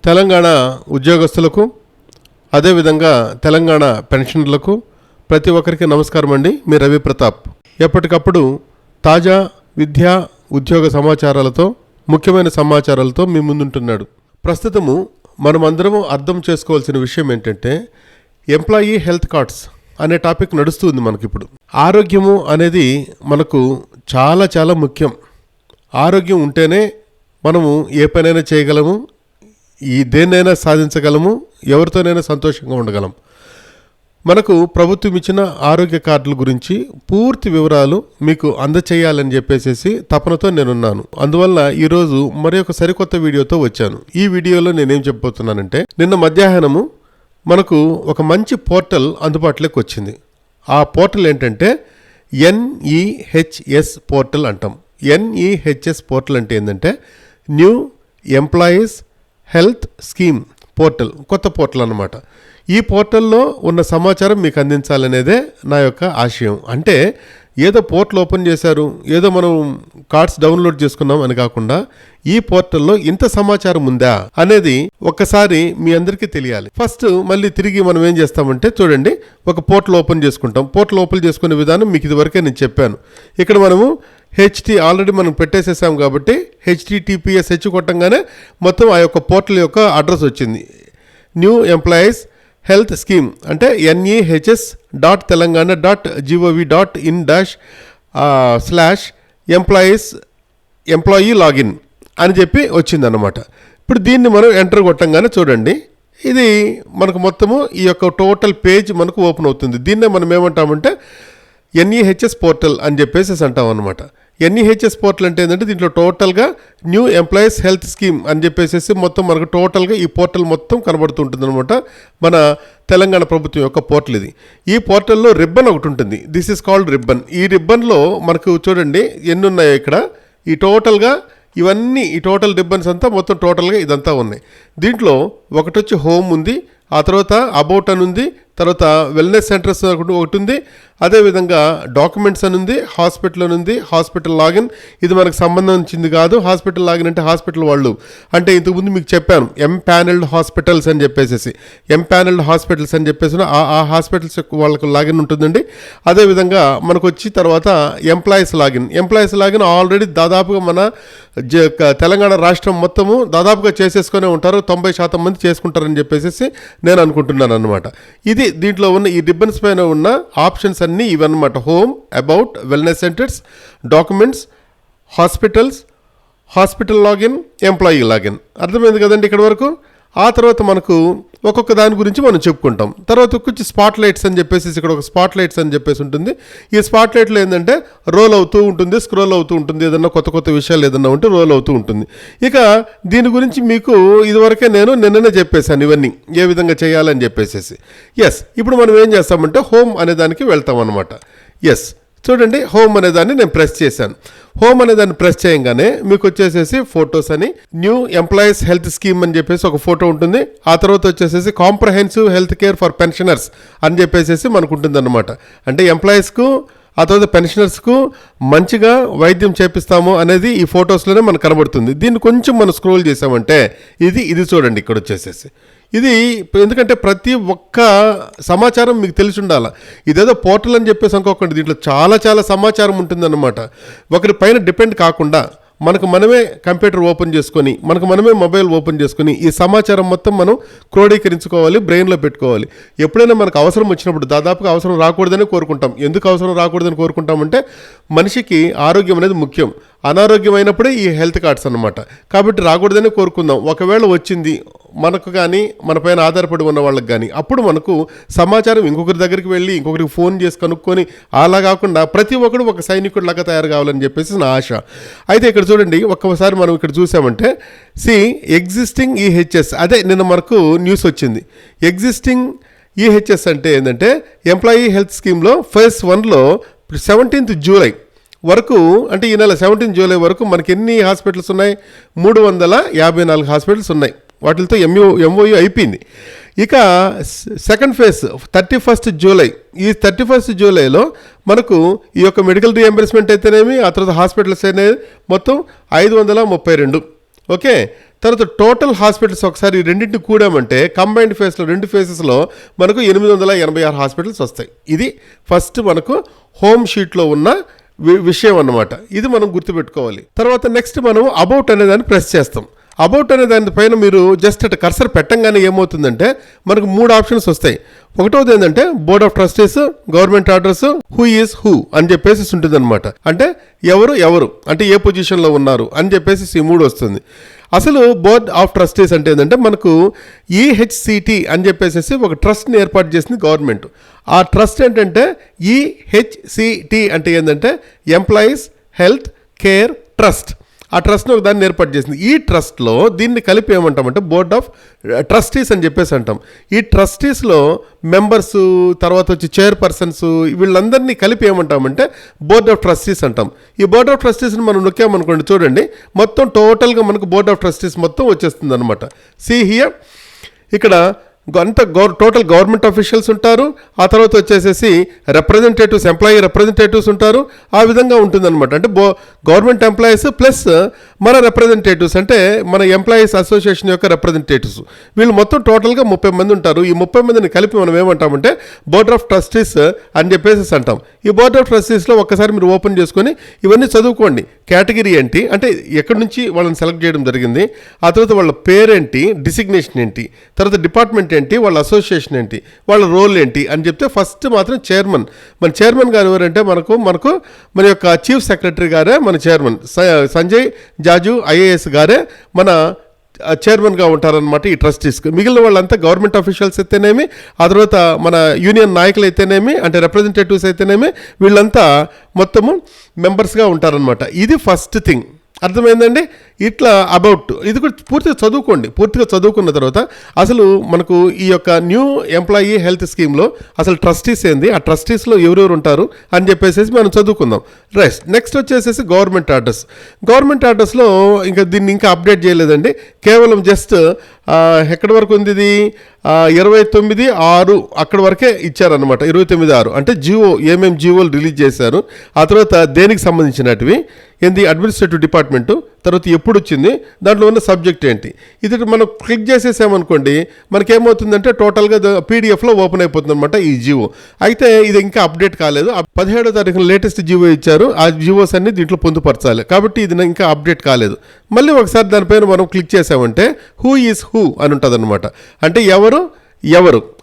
తెలంగాణ ఉద్యోగస్తులకు అదేవిధంగా తెలంగాణ పెన్షనర్లకు ప్రతి ఒక్కరికి నమస్కారం అండి. మీ రవి ప్రతాప్ ఎప్పటికప్పుడు తాజా విద్యా ఉద్యోగ సమాచారాలతో ముఖ్యమైన సమాచారాలతో మీ ముందుంటున్నాడు. ప్రస్తుతము మనమందరము అర్థం చేసుకోవాల్సిన విషయం ఏంటంటే ఎంప్లాయీ హెల్త్ కార్డ్స్ అనే టాపిక్ నడుస్తుంది మనకిప్పుడు. ఆరోగ్యము అనేది మనకు చాలా చాలా ముఖ్యం. ఆరోగ్యం ఉంటేనే మనము ఏ పనైనా చేయగలము, దేన్నైనా సాధించగలము, ఎవరితోనైనా సంతోషంగా ఉండగలం. మనకు ప్రభుత్వం ఇచ్చిన ఆరోగ్య కార్డుల గురించి పూర్తి వివరాలు మీకు అందచేయాలని చెప్పేసి తపనతో నేనున్నాను. అందువల్ల ఈరోజు మరి ఒక సరికొత్త వీడియోతో వచ్చాను. ఈ వీడియోలో నేనేం చెప్పబోతున్నానంటే, నిన్న మధ్యాహ్నము మనకు ఒక మంచి పోర్టల్ అందుబాటులోకి వచ్చింది. ఆ పోర్టల్ ఏంటంటే NEHS పోర్టల్ అంటాం. NEHS పోర్టల్ అంటే ఏంటంటే new employees health scheme portal, కొత్త పోర్టల్ అన్నమాట. ఈ పోర్టల్లో ఉన్న సమాచారం మీకు అందించాలనేదే నా యొక్క ఆశయం. అంటే ఏదో పోర్టల్ ఓపెన్ చేశారు, ఏదో మనం కార్డ్స్ డౌన్లోడ్ చేసుకున్నాం అని కాకుండా ఈ పోర్టల్లో ఇంత సమాచారం ఉందా అనేది ఒక్కసారి మీ అందరికీ తెలియాలి. ఫస్ట్ మళ్ళీ తిరిగి మనం ఏం చేస్తామంటే చూడండి, ఒక పోర్టల్ ఓపెన్ చేసుకుంటాం. పోర్టల్ ఓపెన్ చేసుకునే విధానం మీకు ఇదివరకే నేను చెప్పాను. ఇక్కడ మనము ఆల్రెడీ మనం పెట్టేసేసాం కాబట్టి HTTPS కొట్టంగానే మొత్తం ఆ యొక్క పోర్టల్ యొక్క అడ్రస్ వచ్చింది. న్యూ ఎంప్లాయీస్ హెల్త్ స్కీమ్ అంటే NEHS.telangana.gov.in/employee లాగిన్ అని చెప్పి వచ్చిందన్నమాట. ఇప్పుడు దీన్ని మనం ఎంటర్ కొట్టంగానే చూడండి, ఇది మనకు మొత్తము ఈ యొక్క టోటల్ పేజ్ మనకు ఓపెన్ అవుతుంది. దీన్నే మనం ఏమంటామంటే NEHS పోర్టల్ అని చెప్పేసి అంటాం అనమాట. NEHS పోర్టల్ అంటే ఏంటంటే దీంట్లో టోటల్గా న్యూ ఎంప్లాయీస్ హెల్త్ స్కీమ్ అని చెప్పేసి మొత్తం మనకు టోటల్గా ఈ పోర్టల్ మొత్తం కనబడుతుంటుంది అనమాట. మన తెలంగాణ ప్రభుత్వం యొక్క పోర్టల్ ఇది. ఈ పోర్టల్లో రిబ్బన్ ఒకటి ఉంటుంది. This is called ribbon. ఈ రిబ్బన్లో మనకు చూడండి ఎన్ని ఉన్నాయో ఇక్కడ. ఈ టోటల్గా ఇవన్నీ ఈ టోటల్ రిబ్బన్స్ అంతా మొత్తం టోటల్గా ఇదంతా ఉన్నాయి. దీంట్లో ఒకటి వచ్చి హోమ్ ఉంది, ఆ తర్వాత అబౌట్ అని ఉంది, తర్వాత వెల్నెస్ సెంటర్స్ ఒకటి ఉంది, అదేవిధంగా డాక్యుమెంట్స్ అని ఉంది, హాస్పిటల్ అని ఉంది, హాస్పిటల్ లాగిన్. ఇది మనకు సంబంధించింది కాదు. హాస్పిటల్ లాగిన్ అంటే హాస్పిటల్ వాళ్ళు అంటే ఇంతకుముందు మీకు చెప్పాను ఎంపానల్డ్ హాస్పిటల్స్ అని చెప్పేసి ఆ హాస్పిటల్స్ వాళ్ళకు లాగిన్ ఉంటుందండి. అదేవిధంగా మనకు వచ్చి తర్వాత ఎంప్లాయీస్ లాగిన్ ఆల్రెడీ దాదాపుగా మన తెలంగాణ రాష్ట్రం మొత్తము దాదాపుగా చేసేసుకునే ఉంటారు. 90% మంది చేసుకుంటారని చెప్పేసి నేను అనుకుంటున్నాను అన్నమాట. ఇది దీంట్లో ఉన్న ఈ రిబ్బన్స్ పైన ఉన్న ఆప్షన్స్ అన్నీ ఇవన్నమాట. Home, about, wellness centres, documents, hospital login, employee login. అర్థమైంది కదండి ఇక్కడ వరకు. ఆ తర్వాత మనకు ఒక్కొక్క దాని గురించి మనం చెప్పుకుంటాం. తర్వాత కొంచెం స్పాట్ లైట్స్ అని చెప్పేసి ఇక్కడ ఒక స్పాట్ లైట్స్ అని చెప్పేసి ఉంటుంది. ఈ స్పాట్ లైట్లో ఏంటంటే రోల్ అవుతూ ఉంటుంది, స్క్రోల్ అవుతూ ఉంటుంది. ఏదన్నా కొత్త విషయాలు ఏదన్నా ఉంటే రోల్ అవుతూ ఉంటుంది. ఇక దీని గురించి మీకు ఇదివరకే నేను నిన్ననే చెప్పేశాను ఇవన్నీ ఏ విధంగా చేయాలని చెప్పేసి. ఇప్పుడు మనం ఏం చేస్తామంటే హోమ్ అనే దానికి వెళ్తాం అనమాట. చూడండి, హోమ్ అనే దాన్ని నేను ప్రెస్ చేశాను. హోమ్ అనే దాన్ని ప్రెస్ చేయగానే మీకు వచ్చేసేసి ఫొటోస్ అని న్యూ ఎంప్లాయీస్ హెల్త్ స్కీమ్ అని చెప్పేసి ఒక ఫోటో ఉంటుంది. ఆ తర్వాత వచ్చేసేసి comprehensive health care for pensioners అని చెప్పేసి మనకు ఉంటుంది అనమాట. అంటే ఎంప్లాయీస్కు ఆ తర్వాత పెన్షనర్స్కు మంచిగా వైద్యం చేపిస్తాము అనేది ఈ ఫొటోస్లోనే మనకు కనబడుతుంది. దీన్ని కొంచెం మనం స్క్రోల్ చేసామంటే ఇది చూడండి ఇక్కడ వచ్చేసేసి. ఇది ఎందుకంటే ప్రతి ఒక్క సమాచారం మీకు తెలిసి ఉండాలి. ఇదేదో పోర్టల్ అని చెప్పేసి అనుకోకండి, దీంట్లో చాలా చాలా సమాచారం ఉంటుందన్నమాట. ఒకరి పైన డిపెండ్ కాకుండా మనకు మనమే కంప్యూటర్ ఓపెన్ చేసుకొని మనకు మనమే మొబైల్ ఓపెన్ చేసుకొని ఈ సమాచారం మొత్తం మనం క్రోడీకరించుకోవాలి, బ్రెయిన్లో పెట్టుకోవాలి. ఎప్పుడైనా మనకు అవసరం వచ్చినప్పుడు దాదాపుగా అవసరం రాకూడదని కోరుకుంటాం. ఎందుకు అవసరం రాకూడదని కోరుకుంటామంటే మనిషికి ఆరోగ్యం అనేది ముఖ్యం. అనారోగ్యమైనప్పుడే ఈ హెల్త్ కార్డ్స్ అన్నమాట. కాబట్టి రాకూడదని కోరుకుందాం. ఒకవేళ వచ్చింది మనకు కానీ మన పైన ఆధారపడి ఉన్న వాళ్ళకి కానీ అప్పుడు మనకు సమాచారం ఇంకొకరి దగ్గరికి వెళ్ళి ఇంకొకరికి ఫోన్ చేసి కనుక్కొని అలా కాకుండా ప్రతి ఒక్కరు ఒక సైనికుడు లాగా తయారు కావాలని చెప్పేసి నా ఆశ. అయితే ఇక్కడ చూడండి, ఒక్కసారి మనం ఇక్కడ చూసామంటే ఎగ్జిస్టింగ్ EHS అదే నిన్న మనకు న్యూస్ వచ్చింది. ఎగ్జిస్టింగ్ EHS అంటే ఏంటంటే ఎంప్లాయీ హెల్త్ స్కీమ్లో ఫేజ్ 1లో 17th జూలై వరకు అంటే ఈ నెల 17 జూలై వరకు మనకి ఎన్ని హాస్పిటల్స్ ఉన్నాయి? 354 హాస్పిటల్స్ ఉన్నాయి. వాటితో MOU అయిపోయింది. ఇక సెకండ్ ఫేజ్ 31st జూలై. ఈ 31st జూలైలో మనకు ఈ యొక్క మెడికల్ రీఎంబర్స్మెంట్ అయితేనేమి ఆ తర్వాత హాస్పిటల్స్ అనేది మొత్తం 532. ఓకే, తర్వాత టోటల్ హాస్పిటల్స్ ఒకసారి రెండింటిని కూడామంటే కంబైన్డ్ ఫేస్లో 2 ఫేసెస్లో మనకు 886 హాస్పిటల్స్ వస్తాయి. ఇది ఫస్ట్ మనకు హోమ్ షీట్లో ఉన్న విషయం అన్నమాట. ఇది మనం గుర్తుపెట్టుకోవాలి. తర్వాత నెక్స్ట్ మనం అబౌట్ అనే దాన్ని ప్రెస్ చేస్తాం. అబౌట్ అనే దానిపైన మీరు జస్ట్ అటు కర్సర్ పెట్టంగానే ఏమవుతుందంటే మనకు 3 ఆప్షన్స్ వస్తాయి. ఒకటోది ఏంటంటే board of trustees, government orders, who is who అని చెప్పేసి ఉంటుంది అనమాట. అంటే ఎవరు అంటే ఏ పొజిషన్లో ఉన్నారు అని చెప్పేసి ఈ 3 వస్తుంది. అసలు బోర్డ్ ఆఫ్ ట్రస్టీస్ అంటే ఏంటంటే మనకు ఈహెచ్సిటి అని చెప్పేసి ఒక ట్రస్ట్ని ఏర్పాటు చేసింది గవర్నమెంట్. ఆ ట్రస్ట్ ఏంటంటే ఈహెచ్సిటి అంటే ఏంటంటే ఎంప్లాయీస్ హెల్త్ కేర్ ట్రస్ట్. ఆ ట్రస్ట్ని ఒక దాన్ని ఏర్పాటు చేసింది. ఈ ట్రస్ట్లో దీన్ని కలిపి ఏమంటామంటే బోర్డ్ ఆఫ్ ట్రస్టీస్ అని చెప్పేసి అంటాం. ఈ ట్రస్టీస్లో మెంబర్స్, తర్వాత వచ్చి చైర్పర్సన్స్, వీళ్ళందరినీ కలిపి ఏమంటామంటే బోర్డ్ ఆఫ్ ట్రస్టీస్ అంటాం. ఈ బోర్డ్ ఆఫ్ ట్రస్టీస్ని మనం నొక్కామనుకోండి, చూడండి మొత్తం టోటల్గా మనకు బోర్డ్ ఆఫ్ ట్రస్టీస్ మొత్తం వచ్చేస్తుంది అనమాట. సీ హియర్ ఇక్కడ అంత టోటల్ గవర్నమెంట్ అఫీషియల్స్ ఉంటారు. ఆ తర్వాత వచ్చేసేసి రిప్రజెంటేటివ్స్, ఎంప్లాయీ రిప్రజెంటేటివ్స్ ఉంటారు. ఆ విధంగా ఉంటుందన్నమాట. అంటే గవర్నమెంట్ ఎంప్లాయీస్ ప్లస్ మన రిప్రజెంటేటివ్స్ అంటే మన ఎంప్లాయీస్ అసోసియేషన్ యొక్క రిప్రజెంటేటివ్స్, వీళ్ళు మొత్తం టోటల్గా 30 మంది ఉంటారు. ఈ 30 మందిని కలిపి మనం ఏమంటామంటే బోర్డ్ ఆఫ్ ట్రస్టీస్ అని చెప్పేసి అంటాం. ఈ బోర్డ్ ఆఫ్ ట్రస్టీస్లో ఒక్కసారి మీరు ఓపెన్ చేసుకొని ఇవన్నీ చదువుకోండి. కేటగిరీ ఏంటి, అంటే ఎక్కడి నుంచి వాళ్ళని సెలెక్ట్ చేయడం జరిగింది, ఆ తర్వాత వాళ్ళ పేరేంటి, డిసిగ్నేషన్ ఏంటి, తర్వాత డిపార్ట్మెంట్ ఏంటి, వాళ్ళ అసోసియేషన్ ఏంటి, వాళ్ళ రోల్ ఏంటి అని చెప్తే ఫస్ట్ మాత్రం చైర్మన్. మన చైర్మన్ గారు ఎవరంటే మనకు మన యొక్క చీఫ్ సెక్రటరీ గారే మన చైర్మన్. సంజయ్ జాజు ఐఏఎస్ గారే మన చైర్మన్గా ఉంటారనమాట ఈ ట్రస్టీస్కి. మిగిలిన వాళ్ళంతా గవర్నమెంట్ అఫీషియల్స్ అయితేనేమి, ఆ తర్వాత మన యూనియన్ నాయకులు అయితేనేమి, అంటే రిప్రజెంటేటివ్స్ అయితేనేమి, వీళ్ళంతా మొత్తము మెంబర్స్గా ఉంటారనమాట. ఇది ఫస్ట్ థింగ్. అర్థమైందండి? ఇట్లా అబౌట్ ఇది కూడా పూర్తిగా చదువుకోండి. పూర్తిగా చదువుకున్న తర్వాత అసలు మనకు ఈ యొక్క న్యూ ఎంప్లాయీ హెల్త్ స్కీమ్లో అసలు ట్రస్టీస్ ఏంది, ఆ ట్రస్టీస్లో ఎవరెవరు ఉంటారు అని చెప్పేసి మనం చదువుకుందాం. నెక్స్ట్ వచ్చేసేసి గవర్నమెంట్ ఆర్డర్స్. గవర్నమెంట్ ఆర్డర్స్లో ఇంకా దీన్ని ఇంకా అప్డేట్ చేయలేదండి. కేవలం జస్ట్ ఎక్కడి వరకు ఉంది ఇది 29/6 అక్కడి వరకే ఇచ్చారనమాట. 29/6 అంటే జియో ఏమేమి జియోలు రిలీజ్ చేశారు, ఆ తర్వాత దేనికి సంబంధించినటివి ఏంది, అడ్మినిస్ట్రేటివ్ డిపార్ట్మెంటు, తర్వాత ఎప్పుడు వచ్చింది, దాంట్లో ఉన్న సబ్జెక్ట్ ఏంటి, ఇది మనం క్లిక్ చేసేసామనుకోండి మనకేమవుతుందంటే టోటల్గా పీడిఎఫ్లో ఓపెన్ అయిపోతుంది అనమాట ఈ జియో. అయితే ఇది ఇంకా అప్డేట్ కాలేదు. 17వ తారీఖున లేటెస్ట్ జియో ఇచ్చారు. ఆ జియోస్ అన్ని దీంట్లో పొందుపరచాలి కాబట్టి ఇది ఇంకా అప్డేట్ కాలేదు. మళ్ళీ ఒకసారి దానిపైన మనం క్లిక్ చేసామంటే హూ ఈజ్ హూ అని ఉంటుంది అనమాట. అంటే ఎవరు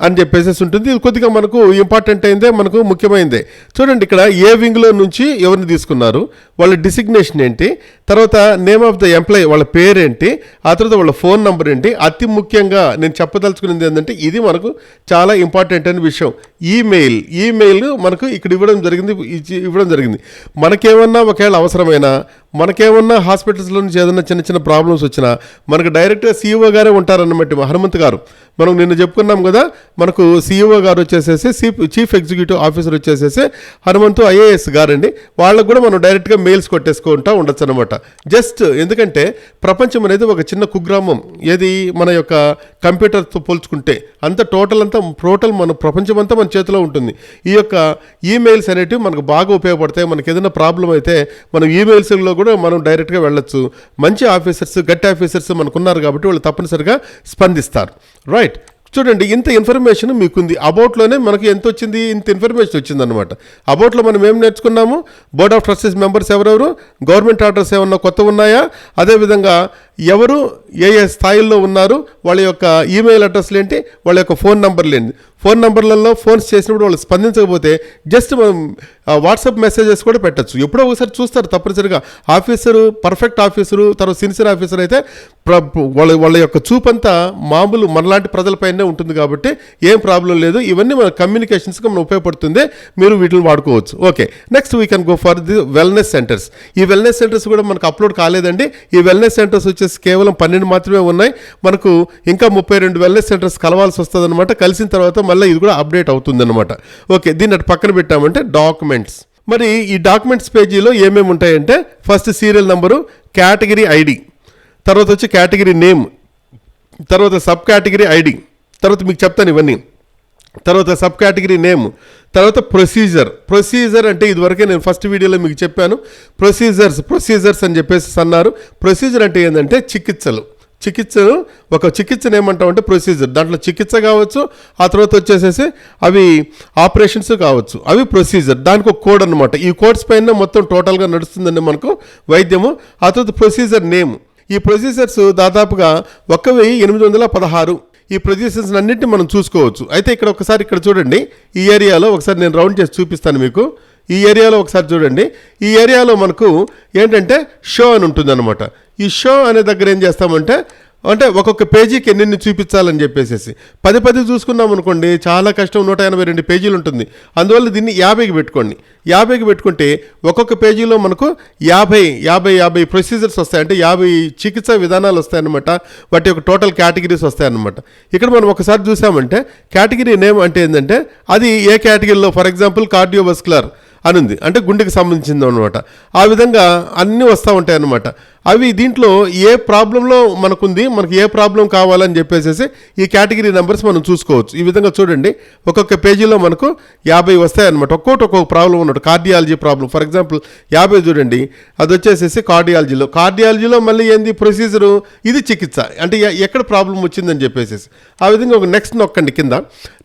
అని చెప్పేసి ఉంటుంది. ఇది కొద్దిగా మనకు ఇంపార్టెంట్ అయిందే, మనకు ముఖ్యమైనదే. చూడండి ఇక్కడ ఏ వింగ్లో నుంచి ఎవరిని తీసుకున్నారు, వాళ్ళ డిసిగ్నేషన్ ఏంటి, తర్వాత నేమ్ ఆఫ్ ద ఎంప్లాయీ వాళ్ళ పేరేంటి, ఆ తర్వాత వాళ్ళ ఫోన్ నెంబర్ ఏంటి. అతి ముఖ్యంగా నేను చెప్పదలుచుకున్నది ఏంటంటే ఇది మనకు చాలా ఇంపార్టెంట్ అయిన విషయం. ఈమెయిల్ మనకు ఇక్కడ ఇవ్వడం జరిగింది. మనకేమన్నా ఒకవేళ అవసరమైనా, మనకేమన్నా హాస్పిటల్స్లో నుంచి ఏదైనా చిన్న చిన్న ప్రాబ్లమ్స్ వచ్చినా మనకు డైరెక్ట్గా సీఈఓ గారే ఉంటారన్నమాట. హనుమంత్ గారు మనం నిన్న చెప్పుకున్నాం కదా, మనకు సీఈఓ గారు వచ్చేసేసి చీఫ్ ఎగ్జిక్యూటివ్ ఆఫీసర్ వచ్చేసేసి హనుమంతు ఐఏఎస్ గారండి. వాళ్ళకు కూడా మనం డైరెక్ట్గా మెయిల్స్ కొట్టేసుకుంటూ ఉండొచ్చు అనమాట. జస్ట్ ఎందుకంటే ప్రపంచం అనేది ఒక చిన్న కుగ్రామం. ఏది మన యొక్క కంప్యూటర్తో పోల్చుకుంటే టోటల్ మన ప్రపంచం అంతా మన చేతిలో ఉంటుంది. ఈ యొక్క ఈమెయిల్స్ అనేటివి మనకు బాగా ఉపయోగపడతాయి. మనకి ఏదైనా ప్రాబ్లం అయితే మనం ఈమెయిల్స్లో కూడా మనం డైరెక్ట్గా వెళ్ళొచ్చు. మంచి ఆఫీసర్స్, గట్టి ఆఫీసర్స్ మనకున్నారు కాబట్టి వాళ్ళు తప్పనిసరిగా స్పందిస్తారు. రైట్, చూడండి ఇంత ఇన్ఫర్మేషన్ మీకుంది. అబౌట్లోనే మనకి ఎంత వచ్చింది, ఇంత ఇన్ఫర్మేషన్ వచ్చిందనమాట. అబౌట్లో మనం ఏం నేర్చుకున్నాము, బోర్డ్ ఆఫ్ ట్రస్టీస్ మెంబర్స్ ఎవరెవరు, గవర్నమెంట్ ఆర్డర్స్ ఏమన్నా కొత్త ఉన్నాయా, అదేవిధంగా ఎవరు ఏ స్థాయిల్లో ఉన్నారు, వాళ్ళ యొక్క ఈమెయిల్ అడ్రస్లు ఏంటి, వాళ్ళ యొక్క ఫోన్ నెంబర్లు ఏంటి. ఫోన్ నెంబర్లలో ఫోన్స్ చేసినప్పుడు వాళ్ళు స్పందించకపోతే జస్ట్ మనం వాట్సాప్ మెసేజెస్ కూడా పెట్టచ్చు. ఎప్పుడో ఒకసారి చూస్తారు తప్పనిసరిగా. పర్ఫెక్ట్ ఆఫీసరు, తర్వాత సిన్సియర్ ఆఫీసర్ అయితే వాళ్ళ యొక్క చూపంతా మామూలు మనలాంటి ప్రజలపైనే ఉంటుంది కాబట్టి ఏం ప్రాబ్లం లేదు. ఇవన్నీ మన కమ్యూనికేషన్స్కి మనం ఉపయోగపడుతుంది. మీరు వీటిని వాడుకోవచ్చు. Okay, next we can go for the wellness centres. ఈ వెల్నెస్ సెంటర్స్ కూడా మనకు అప్లోడ్ కాలేదండి. ఈ వెల్నెస్ సెంటర్స్ వచ్చేసి కేవలం 12 మాత్రమే ఉన్నాయి. మనకు ఇంకా 32 వెల్నెస్ సెంటర్స్ కలవాల్సి వస్తుంది అనమాట. కలిసిన తర్వాత మళ్ళీ ఇది కూడా అప్డేట్ అవుతుంది అనమాట. ఓకే, దీన్ని అటు పక్కన పెట్టామంటే డాక్యుమెంట్స్. మరి ఈ డాక్యుమెంట్స్ పేజీలో ఏమేమి ఉంటాయంటే first serial number, category ID, తర్వాత వచ్చి కేటగిరీ నేమ్, తర్వాత సబ్ కేటగిరీ ఐడి, తర్వాత మీకు చెప్తాను ఇవన్నీ, తర్వాత సబ్ కేటగిరీ నేమ్, తర్వాత ప్రొసీజర్ అంటే ఇదివరకే నేను ఫస్ట్ వీడియోలో మీకు చెప్పాను. ప్రొసీజర్స్ అని చెప్పేసి అన్నారు. ప్రొసీజర్ అంటే ఏంటంటే చికిత్సను ఏమంటామంటే ప్రొసీజర్. దాంట్లో చికిత్స కావచ్చు, ఆ తర్వాత వచ్చేసేసి అవి ఆపరేషన్స్ కావచ్చు, అవి ప్రొసీజర్. దానికి ఒక కోడ్ అనమాట. ఈ కోడ్స్ పైన మొత్తం టోటల్గా నడుస్తుందండి మనకు వైద్యము. ఆ తర్వాత ప్రొసీజర్ నేమ్. ఈ ప్రొసీజర్స్ దాదాపుగా 1816. ఈ ప్రొసీజర్స్ అన్నింటినీ మనం చూసుకోవచ్చు. అయితే ఇక్కడ చూడండి, ఈ ఏరియాలో ఒకసారి నేను రౌండ్ చేసి చూపిస్తాను మీకు. ఈ ఏరియాలో ఒకసారి చూడండి. ఈ ఏరియాలో మనకు ఏంటంటే షో అని ఉంటుందన్నమాట. ఈ షో అనే దగ్గర ఏం చేస్తామంటే ఒక్కొక్క పేజీకి ఎన్ని చూపించాలని చెప్పేసి 10 చూసుకున్నాం అనుకోండి, చాలా కష్టం. 182 పేజీలు ఉంటుంది. అందువల్ల దీన్ని 50కి పెట్టుకోండి. 50కి పెట్టుకుంటే ఒక్కొక్క పేజీలో మనకు 50 ప్రొసీజర్స్ వస్తాయి. అంటే 50 చికిత్సా విధానాలు వస్తాయన్నమాట. వాటి యొక్క టోటల్ కేటగిరీస్ వస్తాయన్నమాట. ఇక్కడ మనం ఒకసారి చూసామంటే కేటగిరీ నేమ్ అంటే ఏంటంటే అది ఏ కేటగిరీలో, ఫర్ ఎగ్జాంపుల్ కార్డియోవస్కులర్ అని ఉంది, అంటే గుండెకి సంబంధించింది అనమాట. ఆ విధంగా అన్నీ వస్తూ ఉంటాయి అన్నమాట. అవి దీంట్లో ఏ ప్రాబ్లంలో మనకు ఏ ప్రాబ్లం కావాలని చెప్పేసి ఈ కేటగిరీ నెంబర్స్ మనం చూసుకోవచ్చు. ఈ విధంగా చూడండి, ఒక్కొక్క పేజీలో మనకు 50 వస్తాయన్నమాట. ఒక్కొక్క ప్రాబ్లం ఉన్నట్టు. కార్డియాలజీ ప్రాబ్లం ఫర్ ఎగ్జాంపుల్ 50 చూడండి, అది వచ్చేసేసి కార్డియాలజీలో మళ్ళీ ఏంది ప్రొసీజరు, ఇది చికిత్స, అంటే ఎక్కడ ప్రాబ్లం వచ్చిందని చెప్పేసి. ఆ విధంగా ఒక నెక్స్ట్ నొక్కండి. కింద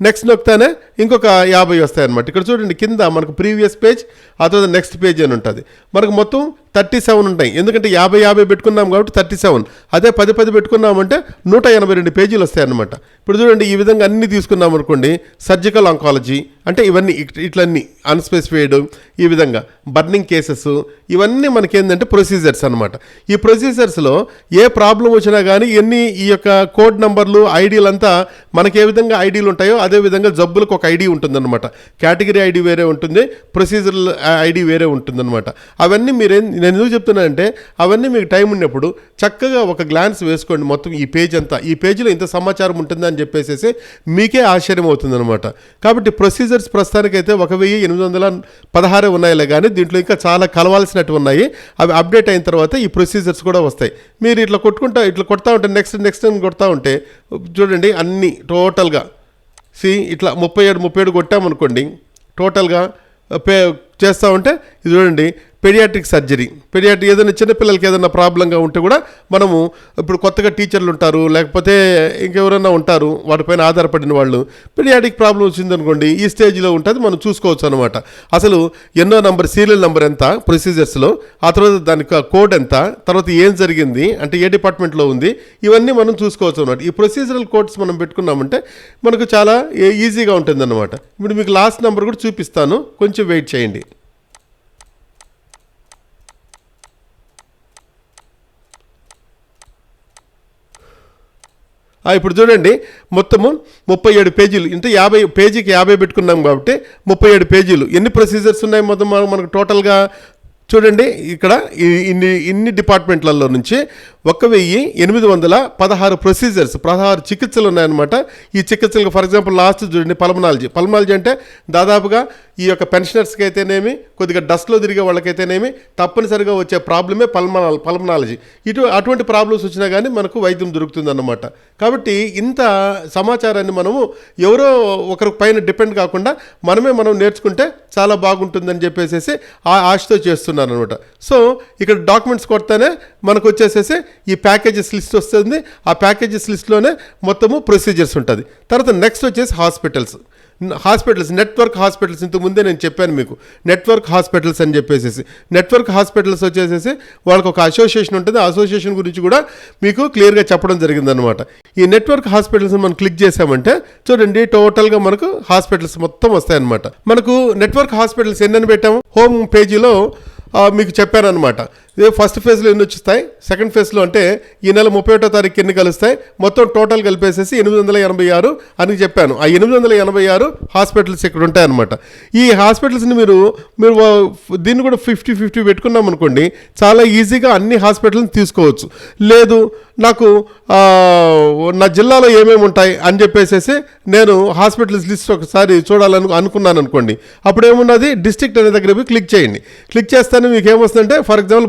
నెక్స్ట్ నొక్కితేనే ఇంకొక 50 వస్తాయన్నమాట. ఇక్కడ చూడండి, కింద మనకు ప్రీవియస్ పేజ్, ఆ తర్వాత నెక్స్ట్ పేజ్ అని ఉంటుంది. మనకు మొత్తం 37 ఉంటాయి. ఎందుకంటే 50 పెట్టుకున్నాం కాబట్టి 37. అదే 10 పెట్టుకున్నామంటే 182 పేజీలు వస్తాయన్నమాట. ఇప్పుడు చూడండి, ఈ విధంగా అన్ని తీసుకున్నాం అనుకోండి. సర్జికల్ ఆంకాలజీ అంటే ఇవన్నీ ఇట్లన్నీ అన్స్పెసిఫైడ్, ఈ విధంగా బర్నింగ్ కేసెస్, ఇవన్నీ మనకి ఏంటంటే ప్రొసీజర్స్ అనమాట. ఈ ప్రొసీజర్స్లో ఏ ప్రాబ్లం వచ్చినా కానీ ఈ యొక్క కోడ్ నంబర్లు, ఐడీలు అంతా మనకి ఏ విధంగా ఐడీలు ఉంటాయో అదే విధంగా జబ్బులకు ఒక ఐడి ఉంటుందన్నమాట. కేటగిరీ ఐడి వేరే ఉంటుంది, ప్రొసీజర్ ఐడి వేరే ఉంటుందన్నమాట. అవన్నీ నేను ఎందుకు చెప్తున్నానంటే అవన్నీ మీకు టైం ఉన్నప్పుడు చక్కగా ఒక గ్లాన్స్ వేసుకోండి. మొత్తం ఈ పేజ్ అంతా, ఈ పేజీలో ఇంత సమాచారం ఉంటుందని చెప్పేసి మీకే ఆశ్చర్యం అవుతుందన్నమాట. కాబట్టి ప్రొసీజర్స్ ప్రస్తుతానికైతే 1816 ఉన్నాయిలే, కానీ దీంట్లో ఇంకా చాలా కలవాల్సినట్టు ఉన్నాయి. అవి అప్డేట్ అయిన తర్వాత ఈ ప్రొసీజర్స్ కూడా వస్తాయి. మీరు ఇట్లా కొడతా ఉంటే నెక్స్ట్ కొడతా ఉంటే చూడండి, అన్నీ టోటల్గా ఇట్లా 37 కొట్టామనుకోండి, టోటల్గా చేస్తూ ఉంటే ఇది చూడండి, పెడియాట్రిక్ సర్జరీ, ఏదైనా చిన్నపిల్లలకి ఏదైనా ప్రాబ్లంగా ఉంటే కూడా మనము ఇప్పుడు కొత్తగా టీచర్లు ఉంటారు, లేకపోతే ఇంకెవరైనా ఉంటారు వాటిపైన ఆధారపడిన వాళ్ళు, పెడియాట్రిక్ ప్రాబ్లం వచ్చిందనుకోండి, ఈ స్టేజ్లో ఉంటుంది, మనం చూసుకోవచ్చు అనమాట. అసలు ఎన్నో నంబర్, సీరియల్ నెంబర్ ఎంత ప్రొసీజర్స్లో, ఆ తర్వాత దానికి కోడ్ ఎంత, తర్వాత ఏం జరిగింది అంటే ఏ డిపార్ట్మెంట్లో ఉంది, ఇవన్నీ మనం చూసుకోవచ్చు అనమాట. ఈ ప్రొసీజరల్ కోడ్స్ మనం పెట్టుకున్నామంటే మనకు చాలా ఈజీగా ఉంటుంది అనమాట. ఇప్పుడు మీకు లాస్ట్ నెంబర్ కూడా చూపిస్తాను, కొంచెం వెయిట్ చేయండి. ఇప్పుడు చూడండి, మొత్తము 37 పేజీలు. ఇంటే 50 పేజీకి 50 పెట్టుకున్నాం కాబట్టి 37 పేజీలు. ఎన్ని ప్రొసీజర్స్ ఉన్నాయి మొత్తం మనకు టోటల్గా చూడండి. ఇక్కడ ఇన్ని డిపార్ట్మెంట్లలో నుంచి 1816 ప్రొసీజర్స్, 16 చికిత్సలు ఉన్నాయన్నమాట. ఈ చికిత్సలకు ఫర్ ఎగ్జాంపుల్ లాస్ట్ చూడండి, పల్మనాలజీ అంటే దాదాపుగా ఈ యొక్క పెన్షనర్స్కి అయితేనేమి, కొద్దిగా డస్ట్లో తిరిగే వాళ్ళకైతేనేమి తప్పనిసరిగా వచ్చే ప్రాబ్లమే పల్మనాలజీ. అటువంటి ప్రాబ్లమ్స్ వచ్చినా కానీ మనకు వైద్యం దొరుకుతుందన్నమాట. కాబట్టి ఇంత సమాచారాన్ని మనము ఎవరో ఒకరి పైన డిపెండ్ కాకుండా మనం నేర్చుకుంటే చాలా బాగుంటుందని చెప్పేసి ఆ ఆశతో చేస్తున్నాను అనమాట. సో ఇక్కడ డాక్యుమెంట్స్ కొడితేనే మనకు వచ్చేసేసి ఈ ప్యాకేజెస్ లిస్ట్ వస్తుంది. ఆ ప్యాకేజెస్ లిస్ట్లోనే మొత్తము ప్రొసీజర్స్ ఉంటుంది. తర్వాత నెక్స్ట్ వచ్చేసి హాస్పిటల్స్, నెట్వర్క్ హాస్పిటల్స్. ఇంతకుముందే నేను చెప్పాను మీకు, నెట్వర్క్ హాస్పిటల్స్ అని చెప్పేసి. నెట్వర్క్ హాస్పిటల్స్ వచ్చేసేసి వాళ్ళకి ఒక అసోసియేషన్ ఉంటుంది. ఆ అసోసియేషన్ గురించి కూడా మీకు క్లియర్గా చెప్పడం జరిగిందనమాట. ఈ నెట్వర్క్ హాస్పిటల్స్ మనం క్లిక్ చేసామంటే చూడండి, టోటల్గా మనకు హాస్పిటల్స్ మొత్తం వస్తాయన్నమాట. మనకు నెట్వర్క్ హాస్పిటల్స్ ఎన్నని పెట్టాము, హోమ్ పేజీలో మీకు చెప్పానమాట. ఫస్ట్ ఫేజ్లో ఎన్ని వచ్చేస్తాయి, సెకండ్ ఫేజ్లో అంటే ఈ నెల 31వ తారీఖు ఎన్ని కలుస్తాయి, మొత్తం టోటల్ కలిపేసేసి 886 అని చెప్పాను. ఆ 886 హాస్పిటల్స్ ఇక్కడ ఉంటాయన్నమాట. ఈ హాస్పిటల్స్ని మీరు దీన్ని కూడా 50-50 పెట్టుకున్నాం అనుకోండి, చాలా ఈజీగా అన్ని హాస్పిటల్ని తీసుకోవచ్చు. లేదు నాకు నా జిల్లాలో ఏమేమి ఉంటాయి అని చెప్పేసి నేను హాస్పిటల్స్ లిస్ట్ ఒకసారి అనుకున్నాను అనుకోండి, అప్పుడు ఏమున్నది, డిస్ట్రిక్ట్ అనే దగ్గర పోయి క్లిక్ చేయండి. క్లిక్ చేస్తానే మీకు ఏమొస్తుందంటే, ఫర్ ఎగ్జాంపుల్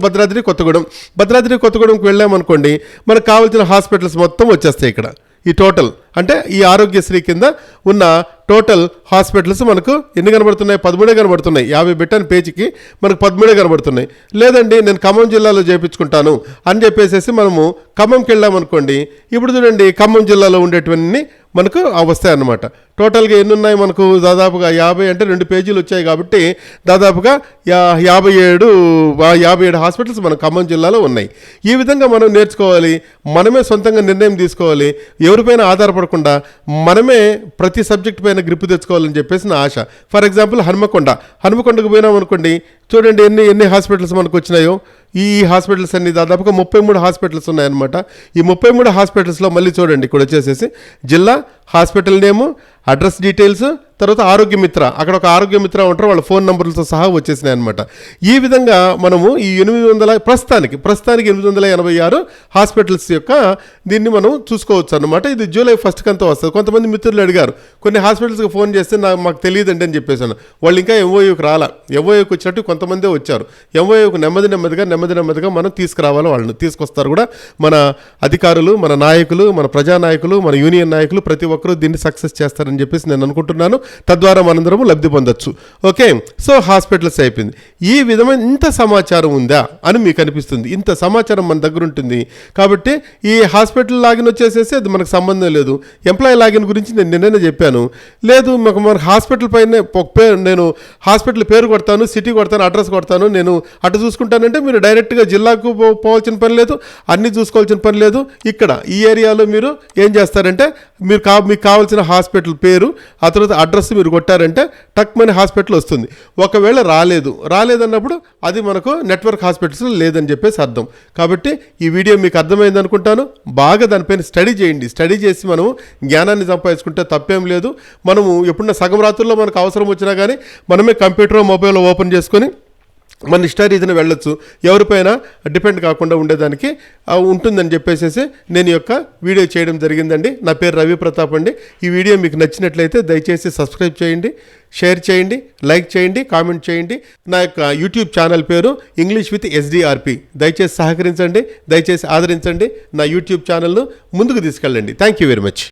భద్రాద్రి కొత్తగూడెంకి వెళ్ళామనుకోండి, మనకు కావాల్సిన హాస్పిటల్స్ మొత్తం వచ్చేస్తాయి ఇక్కడ. ఈ టోటల్ అంటే ఈ ఆరోగ్యశ్రీ కింద ఉన్న టోటల్ హాస్పిటల్స్ మనకు ఎన్ని కనబడుతున్నాయి? 13 కనబడుతున్నాయి. 50 పెట్టని పేజీకి మనకు 13 కనబడుతున్నాయి. లేదండి నేను ఖమ్మం జిల్లాలో చేయించుకుంటాను అని చెప్పేసి మనము ఖమ్మంకి వెళ్ళామనుకోండి. ఇప్పుడు చూడండి ఖమ్మం జిల్లాలో ఉండేటివన్నీ మనకు వస్తాయి అన్నమాట. టోటల్గా ఎన్ని ఉన్నాయి మనకు? దాదాపుగా 50 అంటే 2 పేజీలు వచ్చాయి కాబట్టి దాదాపుగా 57 హాస్పిటల్స్ మన ఖమ్మం జిల్లాలో ఉన్నాయి. ఈ విధంగా మనం నేర్చుకోవాలి, మనమే సొంతంగా నిర్ణయం తీసుకోవాలి, ఎవరిపైన ఆధారపడకుండా మనమే ప్రతి సబ్జెక్ట్ పైన గ్రిప్ తెచ్చుకోవాలని చెప్పేసి నా ఆశ. ఫర్ ఎగ్జాంపుల్ హనుమకొండకు పోయినాం అనుకోండి, చూడండి ఎన్ని హాస్పిటల్స్ మనకు వచ్చినాయో. ఈ హాస్పిటల్స్ అన్ని దాదాపుగా 33 హాస్పిటల్స్ ఉన్నాయన్నమాట. ఈ 33 హాస్పిటల్స్లో మళ్ళీ చూడండి ఇక్కడ వచ్చేసేసి జిల్లా, హాస్పిటల్ నేము, అడ్రస్ డీటెయిల్స్, తర్వాత ఆరోగ్యమిత్ర, అక్కడ ఒక ఆరోగ్యమిత్ర ఉంటారు, వాళ్ళ ఫోన్ నెంబర్లతో సహా వచ్చేసినాయి అనమాట. ఈ విధంగా మనము ఈ 800 ప్రస్తుతానికి 886 హాస్పిటల్స్ యొక్క దీన్ని మనం చూసుకోవచ్చు అనమాట. ఇది జూలై 1 కంతా వస్తుంది. కొంతమంది మిత్రులు అడిగారు, కొన్ని హాస్పిటల్స్కి ఫోన్ చేస్తే మాకు తెలియదండి అని చెప్పేసాను. వాళ్ళు ఇంకా ఎంఓయూకి రాలా. ఎంఓయూకి వచ్చినట్టు కొంతమందే వచ్చారు. ఎంఓయూకి నెమ్మదిగా మనం తీసుకురావాలి, వాళ్ళని తీసుకొస్తారు కూడా మన అధికారులు, మన నాయకులు, మన ప్రజానాయకులు, మన యూనియన్ నాయకులు ప్రతి ఒక్కరూ దీన్ని సక్సెస్ చేస్తారని చెప్పేసి నేను అనుకుంటున్నాను. తద్వారా మనందరము లబ్ధి పొందొచ్చు. ఓకే, సో హాస్పిటల్స్ అయిపోయింది. ఈ విధమైన ఇంత సమాచారం ఉందా అని మీకు అనిపిస్తుంది. ఇంత సమాచారం మన దగ్గర ఉంటుంది కాబట్టి ఈ హాస్పిటల్ లాగిన్ వచ్చేసేసి అది మనకు సంబంధం లేదు. ఎంప్లాయీ లాగిన్ గురించి నేను నిన్ననే చెప్పాను. లేదు మన హాస్పిటల్ పైన నేను హాస్పిటల్ పేరు కొడతాను, సిటీ కొడతాను, అడ్రస్ కొడతాను, నేను అటు చూసుకుంటానంటే మీరు డైరెక్ట్గా జిల్లాకు పోవాల్సిన పని లేదు, అన్నీ చూసుకోవాల్సిన పని లేదు. ఇక్కడ ఈ ఏరియాలో మీరు ఏం చేస్తారంటే మీకు కావాల్సిన హాస్పిటల్ పేరు, ఆ తర్వాత అడ్రస్ మీరు కొట్టారంటే టక్ మనీ హాస్పిటల్ వస్తుంది. ఒకవేళ రాలేదన్నప్పుడు అది మనకు నెట్వర్క్ హాస్పిటల్స్ లేదని చెప్పేసి అర్థం. కాబట్టి ఈ వీడియో మీకు అర్థమైంది అనుకుంటాను. బాగా దానిపైన స్టడీ చేసి మనము జ్ఞానాన్ని సంపాదించుకుంటే తప్పేం లేదు. మనము ఎప్పుడన్నా సగం రాత్రుల్లో మనకు అవసరం వచ్చినా కానీ మనమే కంప్యూటర్, మొబైల్ ఓపెన్ చేసుకొని మన ఇష్టారీతిని వెళ్ళొచ్చు. ఎవరిపైన డిపెండ్ కాకుండా ఉండేదానికి ఉంటుందని చెప్పేసి నేను యొక్క వీడియో చేయడం జరిగిందండి. నా పేరు రవి ప్రతాప్ అండి. ఈ వీడియో మీకు నచ్చినట్లయితే దయచేసి సబ్స్క్రైబ్ చేయండి, షేర్ చేయండి, లైక్ చేయండి, కామెంట్ చేయండి. నా యొక్క యూట్యూబ్ ఛానల్ పేరు ఇంగ్లీష్ విత్ SDRP. దయచేసి సహకరించండి, దయచేసి ఆదరించండి. నా యూట్యూబ్ ఛానల్ను ముందుకు తీసుకెళ్ళండి. Thank you very much.